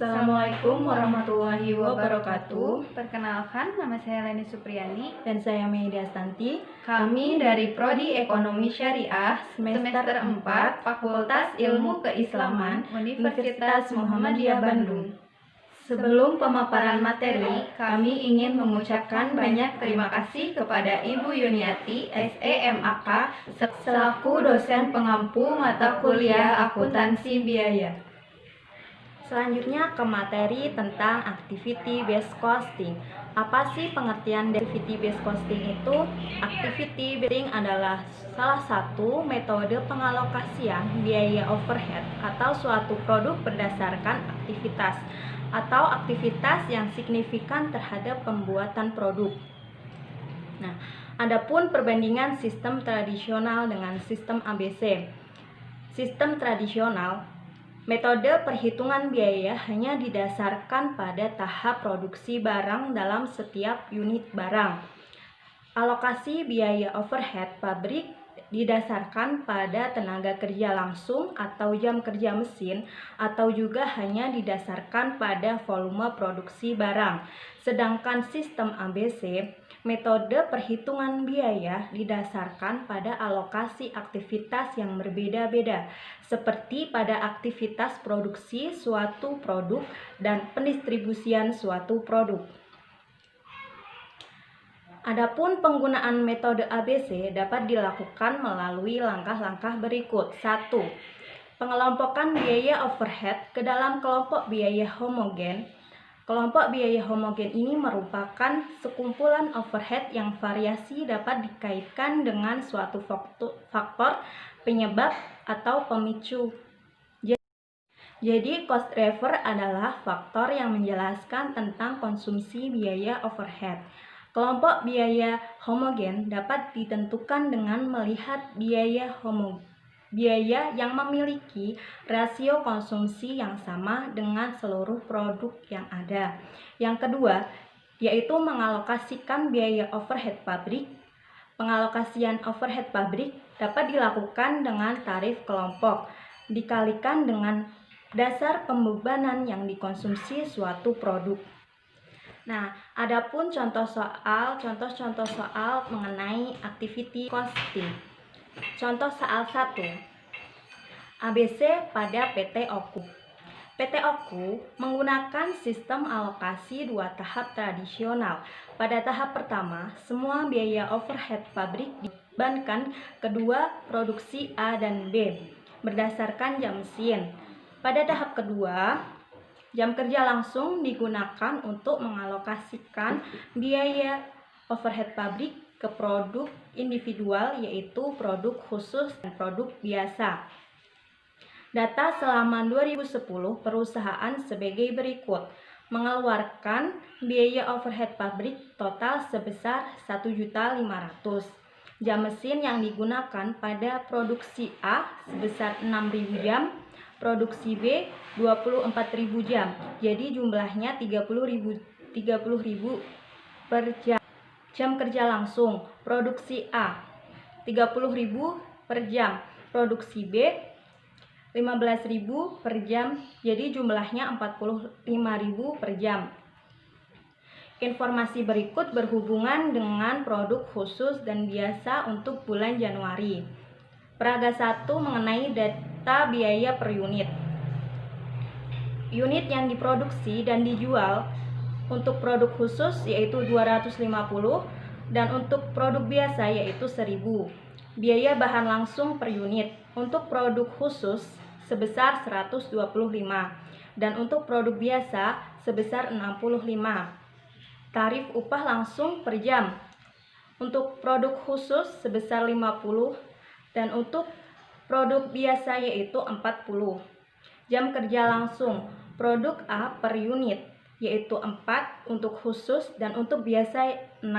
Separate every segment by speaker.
Speaker 1: Assalamualaikum warahmatullahi wabarakatuh.
Speaker 2: Perkenalkan, nama saya Leni Supriyani
Speaker 1: Dan saya Meida Stanti.
Speaker 2: Kami dari Prodi Ekonomi Syariah semester 4 Fakultas Ilmu Keislaman Universitas Muhammadiyah Bandung.
Speaker 1: Sebelum pemaparan materi, kami ingin mengucapkan banyak terima kasih kepada Ibu Yuniati SEMAK selaku dosen pengampu mata kuliah akuntansi biaya. Selanjutnya ke materi tentang activity based costing. Apa sih pengertian dari activity based costing itu? Activity basing adalah salah satu metode pengalokasian biaya overhead atau suatu produk berdasarkan aktivitas atau aktivitas yang signifikan terhadap pembuatan produk. Nah, adapun perbandingan sistem tradisional dengan sistem ABC. Sistem tradisional, metode perhitungan biaya hanya didasarkan pada tahap produksi barang dalam setiap unit barang. Alokasi biaya overhead pabrik didasarkan pada tenaga kerja langsung atau jam kerja mesin, atau juga hanya didasarkan pada volume produksi barang. Sedangkan sistem ABC, metode perhitungan biaya didasarkan pada alokasi aktivitas yang berbeda-beda, seperti pada aktivitas produksi suatu produk dan pendistribusian suatu produk. Adapun penggunaan metode ABC dapat dilakukan melalui langkah-langkah berikut. 1. Pengelompokan biaya overhead ke dalam kelompok biaya homogen. Kelompok biaya homogen ini merupakan sekumpulan overhead yang variasi dapat dikaitkan dengan suatu faktor penyebab atau pemicu. Jadi, cost driver adalah faktor yang menjelaskan tentang konsumsi biaya overhead. Kelompok biaya homogen dapat ditentukan dengan melihat biaya yang memiliki rasio konsumsi yang sama dengan seluruh produk yang ada. Yang kedua, yaitu mengalokasikan biaya overhead pabrik. Pengalokasian overhead pabrik dapat dilakukan dengan tarif kelompok dikalikan dengan dasar pembebanan yang dikonsumsi suatu produk. Nah, adapun contoh soal mengenai activity costing. Contoh soal 1. ABC pada PT Oku. PT Oku menggunakan sistem alokasi 2 tahap tradisional. Pada tahap pertama, semua biaya overhead pabrik dibebankan kedua produksi A dan B berdasarkan jam mesin. Pada tahap kedua, jam kerja langsung digunakan untuk mengalokasikan biaya overhead pabrik ke produk individual, yaitu produk khusus dan produk biasa. Data selama 2010 perusahaan sebagai berikut: mengeluarkan biaya overhead pabrik total sebesar 1.500.000. Jam mesin yang digunakan pada produksi A sebesar 6.000 jam, produksi B 24.000 jam. Jadi jumlahnya 30.000 per jam. Jam kerja langsung produksi A 30.000 per jam, produksi B 15.000 per jam. Jadi jumlahnya 45.000 per jam. Informasi berikut berhubungan dengan produk khusus dan biasa untuk bulan Januari. Peraga 1 mengenai data biaya per unit. Unit yang diproduksi dan dijual untuk produk khusus yaitu 250 dan untuk produk biasa yaitu 1.000. Biaya bahan langsung per unit untuk produk khusus sebesar 125 dan untuk produk biasa sebesar 65. Tarif upah langsung per jam untuk produk khusus sebesar 50 dan untuk produk biasa yaitu 40. Jam kerja langsung produk A per unit yaitu 4 untuk khusus dan untuk biasa 6.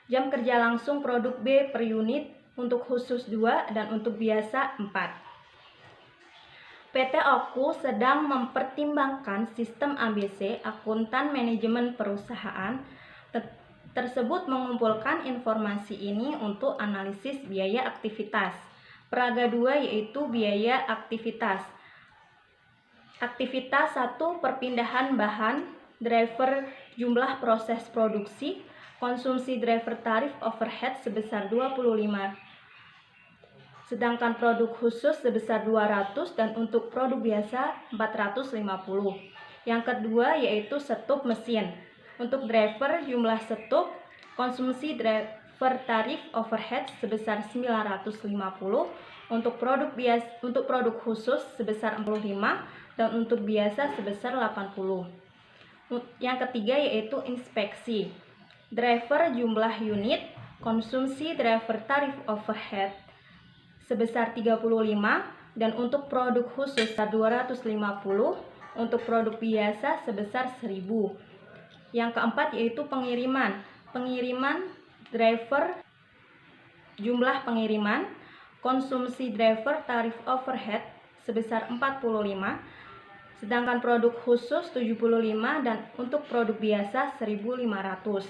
Speaker 1: Jam kerja langsung produk B per unit untuk khusus 2 dan untuk biasa 4. PT Oku sedang mempertimbangkan sistem ABC akuntan manajemen perusahaan tersebut mengumpulkan informasi ini untuk analisis biaya aktivitas. Peraga 2 yaitu biaya aktivitas. Aktivitas 1. Perpindahan bahan, driver jumlah proses produksi, konsumsi driver tarif overhead sebesar 25, sedangkan produk khusus sebesar 200 dan untuk produk biasa 450. Yang kedua yaitu setup mesin. Untuk driver jumlah setup, konsumsi driver tarif overhead sebesar 950, untuk produk khusus sebesar 45 dan untuk biasa sebesar 80. Yang ketiga yaitu inspeksi. Driver jumlah unit, konsumsi driver tarif overhead sebesar 35 dan untuk produk khusus 250, untuk produk biasa sebesar 1000. Yang keempat yaitu pengiriman. Pengiriman driver jumlah pengiriman, konsumsi driver tarif overhead sebesar 45, sedangkan produk khusus 75 dan untuk produk biasa 1500.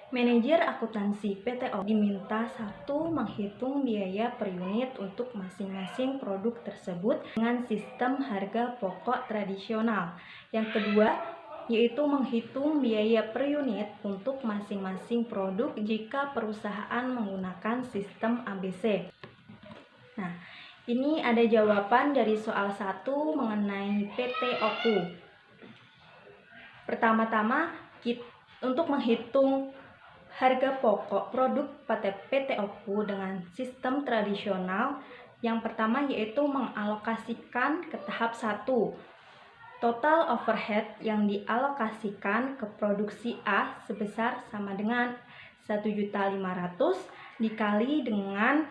Speaker 1: Manajer akuntansi PTO diminta 1. Menghitung biaya per unit untuk masing-masing produk tersebut dengan sistem harga pokok tradisional. Yang kedua yaitu menghitung biaya per unit untuk masing-masing produk jika perusahaan menggunakan sistem ABC. Nah, ini ada jawaban dari soal 1 mengenai PTOku. Pertama-tama, untuk menghitung harga pokok produk PTOku dengan sistem tradisional, yang pertama yaitu mengalokasikan ke tahap 1. Total overhead yang dialokasikan ke produksi A sebesar sama dengan 1.500.000 dikali dengan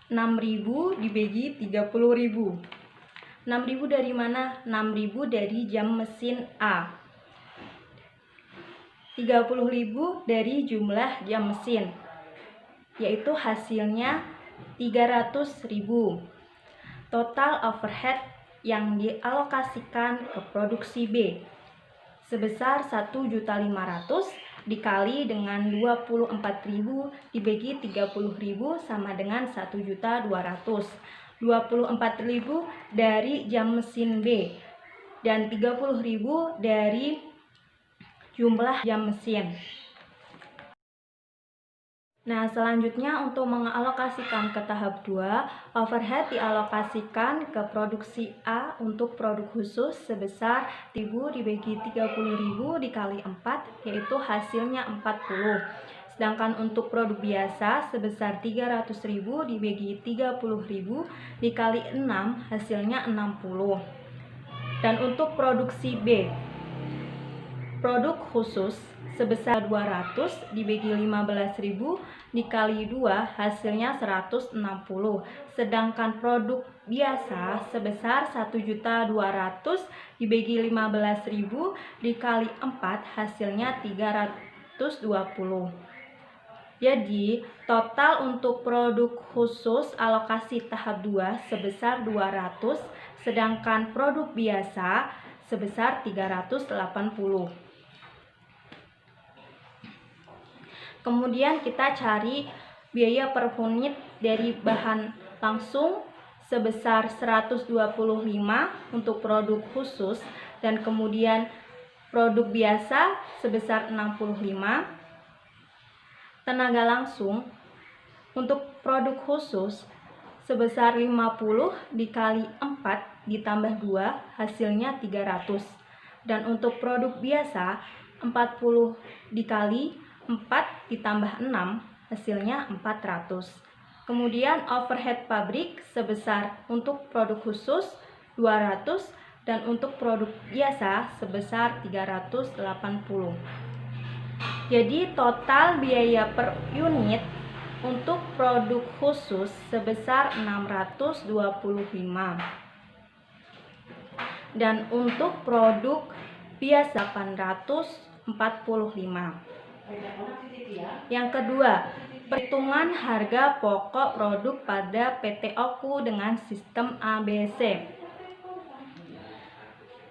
Speaker 1: 6.000 dibagi 30.000. 6.000 dari mana? 6.000 dari jam mesin A. 30.000 dari jumlah jam mesin, yaitu hasilnya 300.000. Total overhead yang dialokasikan ke produksi B sebesar 1.500.000 dikali dengan 24.000 dibagi 30.000 sama dengan 1.200.000. 24.000 dari jam mesin B dan 30.000 dari jumlah jam mesin. Nah, selanjutnya untuk mengalokasikan ke tahap 2, overhead dialokasikan ke produksi A untuk produk khusus sebesar 1.000 dibagi 30.000 dikali 4, yaitu hasilnya 40. Sedangkan untuk produk biasa sebesar 300.000 dibagi 30.000 dikali 6, hasilnya 60. Dan untuk produksi B, produk khusus sebesar 200 dibagi 15.000 dikali 2 hasilnya 160. Sedangkan produk biasa sebesar 1.200.000 dibagi 15.000 dikali 4 hasilnya 320. Jadi total untuk produk khusus alokasi tahap 2 sebesar 200, sedangkan produk biasa sebesar 380. Kemudian kita cari biaya per unit dari bahan langsung sebesar 125 untuk produk khusus dan kemudian produk biasa sebesar 65. Tenaga langsung untuk produk khusus sebesar 50 dikali 4 ditambah 2 hasilnya 300. Dan untuk produk biasa 40 dikali 4 ditambah 6 hasilnya 400. Kemudian overhead pabrik sebesar untuk produk khusus 200 dan untuk produk biasa sebesar 380. Jadi total biaya per unit untuk produk khusus sebesar 625 dan untuk produk biasa 845. Yang kedua, perhitungan harga pokok produk pada PTOku dengan sistem ABC.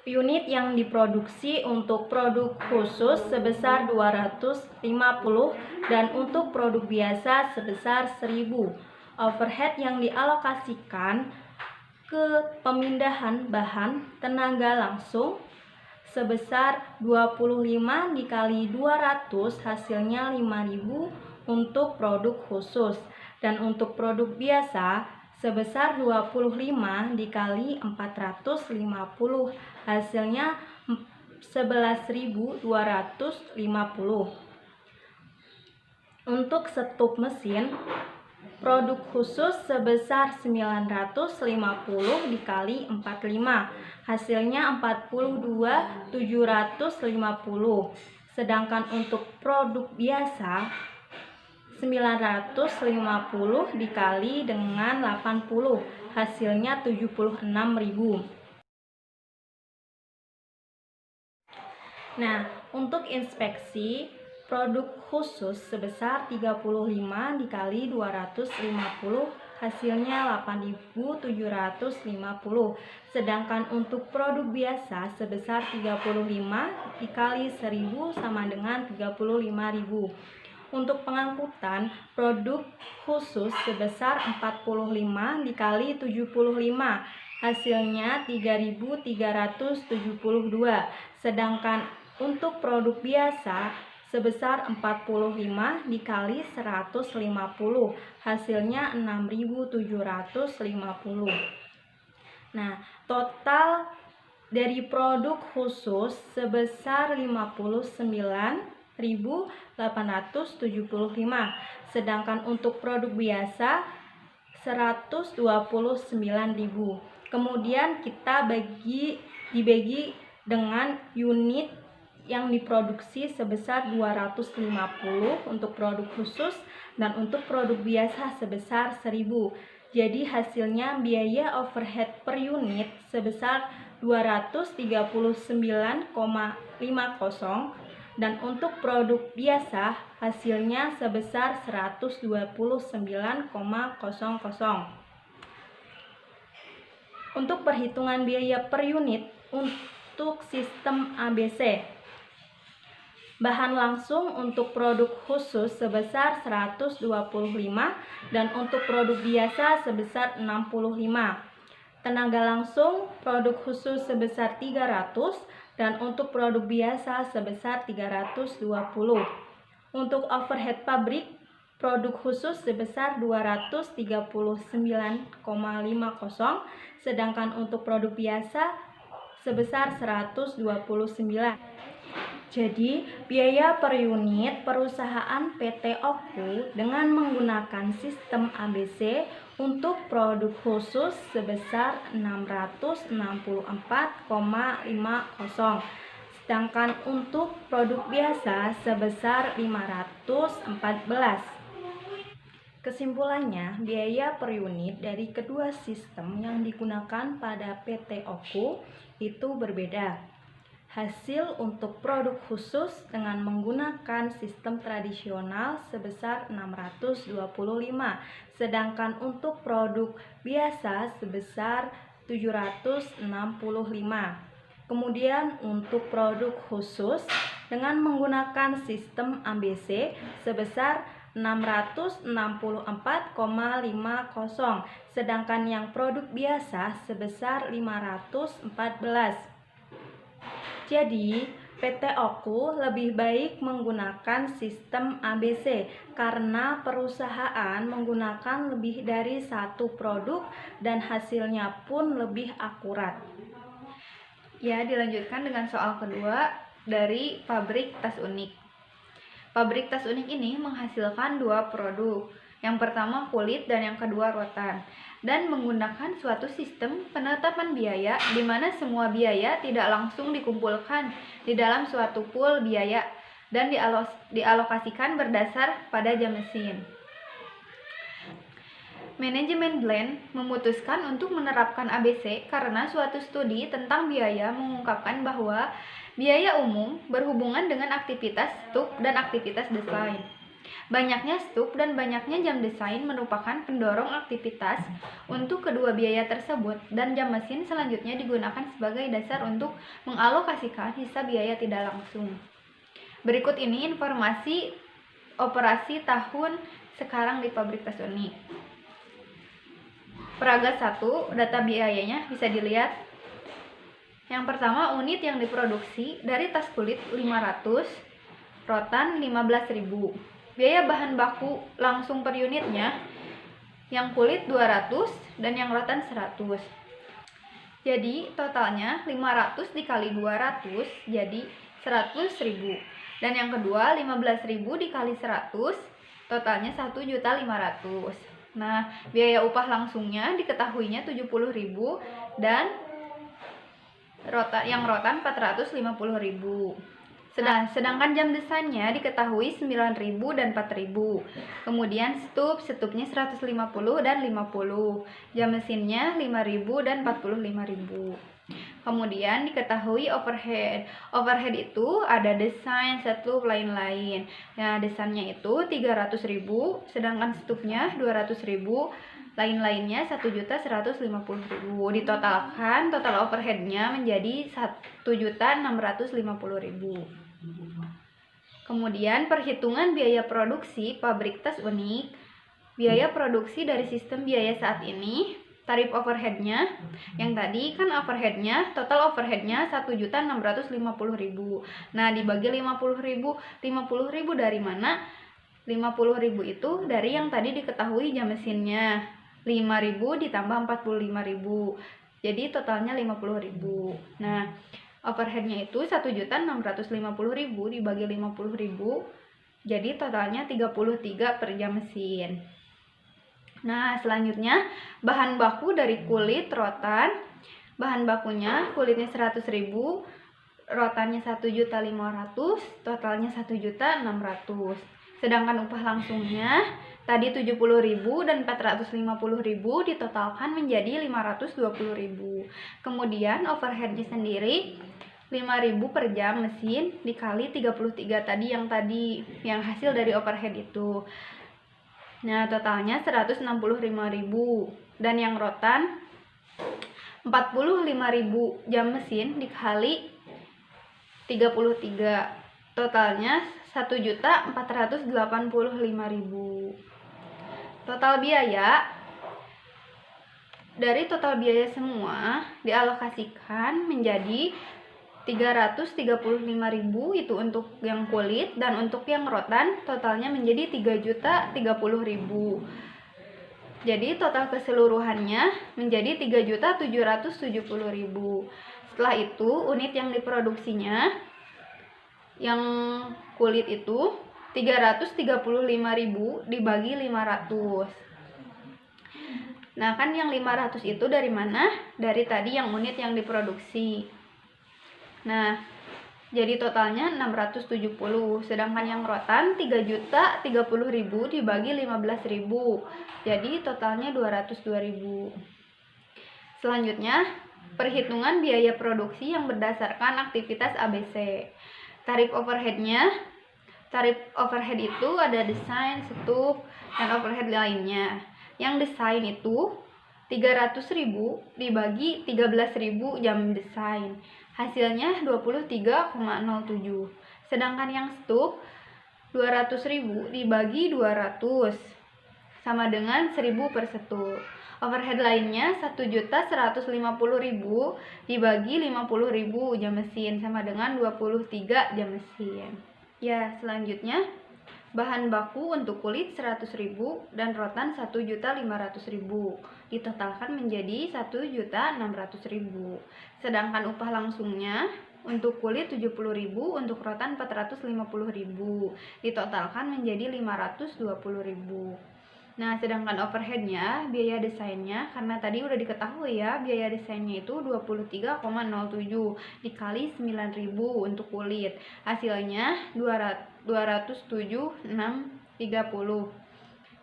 Speaker 1: unit yang diproduksi untuk produk khusus sebesar 250 dan untuk produk biasa sebesar 1000. Overhead yang dialokasikan ke pemindahan bahan tenaga langsung sebesar 25 dikali 200 hasilnya 5000 untuk produk khusus, dan untuk produk biasa sebesar 25 dikali 450 hasilnya 11.250. Untuk setup mesin produk khusus sebesar 950 dikali 45 hasilnya 42.750. Sedangkan untuk produk biasa 950 dikali dengan 80 hasilnya 76.000. Nah, untuk inspeksi produk khusus sebesar 35 dikali 250 hasilnya 8.750. Sedangkan untuk produk biasa sebesar 35 dikali 1000 sama dengan 35.000. Untuk pengangkutan produk khusus sebesar 45 dikali 75 hasilnya 3.372. Sedangkan untuk produk biasa sebesar 45 dikali 150 hasilnya 6.750. Nah, total dari produk khusus sebesar 59.875, sedangkan untuk produk biasa 129.000. Kemudian kita dibagi dengan unit yang diproduksi sebesar 250 untuk produk khusus dan untuk produk biasa sebesar 1000. Jadi hasilnya biaya overhead per unit sebesar 239,50 dan untuk produk biasa hasilnya sebesar 129,00. Untuk perhitungan biaya per unit untuk sistem ABC, bahan langsung untuk produk khusus sebesar 125 dan untuk produk biasa sebesar 65. Tenaga langsung produk khusus sebesar 300 dan untuk produk biasa sebesar 320. Untuk overhead pabrik produk khusus sebesar 239,50, sedangkan untuk produk biasa sebesar 129. Jadi, biaya per unit perusahaan PT Oku dengan menggunakan sistem ABC untuk produk khusus sebesar 664,50, sedangkan untuk produk biasa sebesar 514. Kesimpulannya, biaya per unit dari kedua sistem yang digunakan pada PT Oku itu berbeda. Hasil untuk produk khusus dengan menggunakan sistem tradisional sebesar 625, sedangkan untuk produk biasa sebesar 765. Kemudian untuk produk khusus dengan menggunakan sistem ABC sebesar 664,50, sedangkan yang produk biasa sebesar 514. Jadi, PT Oku lebih baik menggunakan sistem ABC karena perusahaan menggunakan lebih dari satu produk dan hasilnya pun lebih akurat.
Speaker 2: Ya, dilanjutkan dengan soal kedua dari pabrik tas unik. Pabrik tas unik ini menghasilkan dua produk. Yang pertama kulit dan yang kedua rotan, dan menggunakan suatu sistem penetapan biaya di mana semua biaya tidak langsung dikumpulkan di dalam suatu pool biaya dan dialokasikan berdasar pada jam mesin. Manajemen Blend memutuskan untuk menerapkan ABC karena suatu studi tentang biaya mengungkapkan bahwa biaya umum berhubungan dengan aktivitas stuk dan aktivitas desain. Banyaknya stuk dan banyaknya jam desain merupakan pendorong aktivitas untuk kedua biaya tersebut, dan jam mesin selanjutnya digunakan sebagai dasar untuk mengalokasikan sisa biaya tidak langsung. Berikut ini informasi operasi tahun sekarang di pabrik tas unik. Peragat 1, data biayanya bisa dilihat. Yang pertama, unit yang diproduksi dari tas kulit 500, rotan 15.000. Biaya bahan baku langsung per unitnya, yang kulit 200 dan yang rotan 100. Jadi totalnya 500 dikali 200 jadi 100.000. Dan yang kedua 15.000 dikali 100 totalnya 1.500.000. Nah, biaya upah langsungnya diketahuinya 70.000 dan yang rotan 450.000. Sedangkan jam desainnya diketahui 9.000 dan 4.000. Kemudian stupnya 150 dan 50. Jam mesinnya 5.000 dan 45.000. Kemudian diketahui overhead. Overhead itu ada desain, setup, lain-lain. Nah, desainnya itu 300.000, sedangkan stupnya 200.000, lain-lainnya 1.150.000. Ditotalkan, total overheadnya menjadi 1.650.000. Kemudian perhitungan biaya produksi pabrik tas unik. Biaya produksi dari sistem biaya saat ini, tarif overheadnya, yang tadi kan overheadnya, total overheadnya 1.650.000. Nah, dibagi 50.000, 50.000 dari mana? 50.000 itu dari yang tadi diketahui jam mesinnya, 5.000 ditambah 45.000, jadi totalnya 50.000. Nah, overheadnya itu 1.650.000 dibagi 50.000, jadi totalnya 33 per jam mesin. Nah, selanjutnya bahan baku dari kulit rotan. Bahan bakunya kulitnya 100.000, rotannya 1.500.000, totalnya 1.600.000. Sedangkan upah langsungnya tadi 70.000 dan 450.000 ditotalkan menjadi 520.000. Kemudian overheadnya sendiri 5.000 per jam mesin dikali 33 tadi yang hasil dari overhead itu. Nah, totalnya 165.000. Dan yang rotan 45.000 jam mesin dikali 33, totalnya 1.485.000. Total biaya dari total biaya semua dialokasikan menjadi 335.000 itu untuk yang kulit, dan untuk yang rotan totalnya menjadi 3.030.000. Jadi total keseluruhannya menjadi 3.770.000. Setelah itu unit yang diproduksinya yang kulit itu 335.000 dibagi 500. Nah, kan yang 500 itu dari mana? Dari tadi yang unit yang diproduksi. Nah, jadi totalnya 670. Sedangkan yang rotan 3.030.000 dibagi 15.000. Jadi totalnya 202.000. Selanjutnya, perhitungan biaya produksi yang berdasarkan aktivitas ABC. Tarif overhead itu ada desain, setup, dan overhead lainnya. Yang desain itu 300.000 dibagi 13.000 jam desain. Hasilnya 23,07. Sedangkan yang stup 200.000 dibagi 200 sama dengan 1.000 per stup. Overhead lainnya 1.150.000 dibagi 50.000 jam mesin sama dengan 23 jam mesin. Ya, selanjutnya bahan baku untuk kulit 100.000 dan rotan 1.500.000 ditotalkan menjadi 1.600.000. Sedangkan upah langsungnya untuk kulit 70.000, untuk rotan 450.000 ditotalkan menjadi 520.000. Nah, sedangkan overheadnya, biaya desainnya, karena tadi udah diketahui ya, biaya desainnya itu 23,07 dikali 9.000 untuk kulit. Hasilnya 207.630.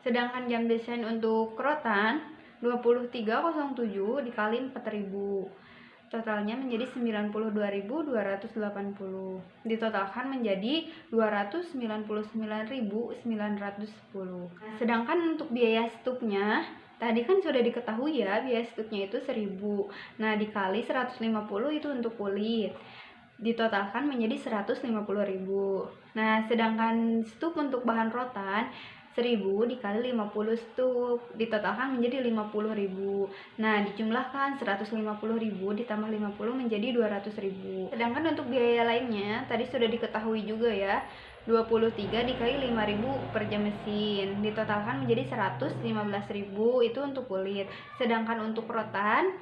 Speaker 2: Sedangkan jam desain untuk rotan 2307 dikali 4.000. Totalnya menjadi 92.280. Ditotalkan menjadi 299.910. Sedangkan untuk biaya stupnya, tadi kan sudah diketahui ya, biaya stupnya itu 1.000. Nah, dikali 150 itu untuk kulit. Ditotalkan menjadi 150.000. Nah, sedangkan stup untuk bahan rotan 1.000 dikali 50 stup ditotalkan menjadi 50.000. Nah, dijumlahkan 150.000 ditambah 50 menjadi 200.000. Sedangkan untuk biaya lainnya tadi sudah diketahui juga ya, 23 dikali 5.000 per jam mesin ditotalkan menjadi 115.000 itu untuk kulit. Sedangkan untuk rotan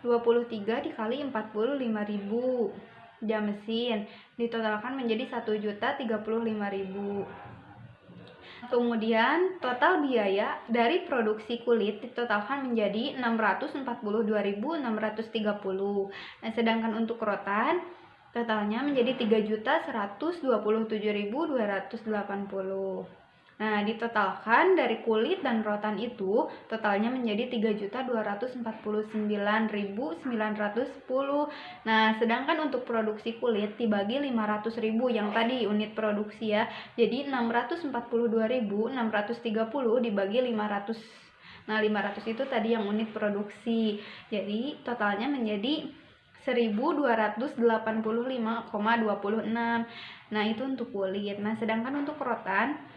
Speaker 2: 23 dikali 45.000 jam mesin ditotalkan menjadi 1.035.000. Kemudian total biaya dari produksi kulit ditotalkan menjadi 642.630. Nah, sedangkan untuk rotan totalnya menjadi 3.127.280. Nah, ditotalkan dari kulit dan rotan itu totalnya menjadi 3.249.910. Nah, sedangkan untuk produksi kulit dibagi 500.000 yang tadi unit produksi ya. Jadi 642.630 dibagi 500. Nah, 500 itu tadi yang unit produksi. Jadi totalnya menjadi 1.285,26. Nah, itu untuk kulit. Nah, sedangkan untuk rotan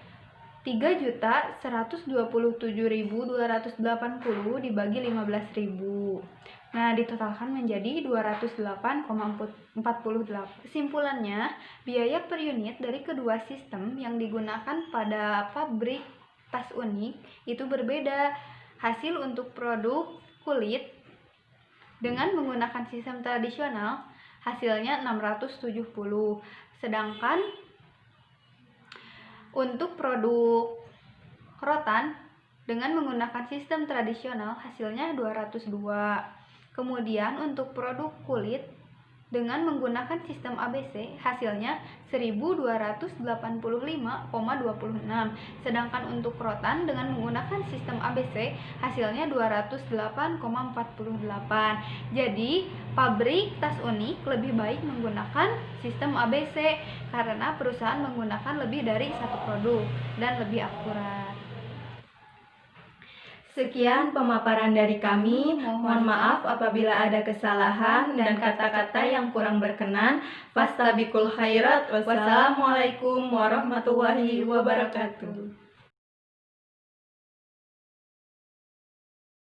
Speaker 2: 3.127.280 dibagi 15.000. Nah, ditotalkan menjadi 208,48. Kesimpulannya, biaya per unit dari kedua sistem yang digunakan pada pabrik tas unik itu berbeda. Hasil untuk produk kulit dengan menggunakan sistem tradisional hasilnya 670. Sedangkan untuk produk rotan dengan menggunakan sistem tradisional hasilnya 202. Kemudian untuk produk kulit dengan menggunakan sistem ABC hasilnya 1.285,26. Sedangkan untuk rotan dengan menggunakan sistem ABC hasilnya 208,48. Jadi pabrik tas unik lebih baik menggunakan sistem ABC karena perusahaan menggunakan lebih dari satu produk dan lebih akurat.
Speaker 1: Sekian pemaparan dari kami. Mohon maaf apabila ada kesalahan dan kata-kata yang kurang berkenan. Fastabiqul khairat. Wassalamualaikum warahmatullahi wabarakatuh.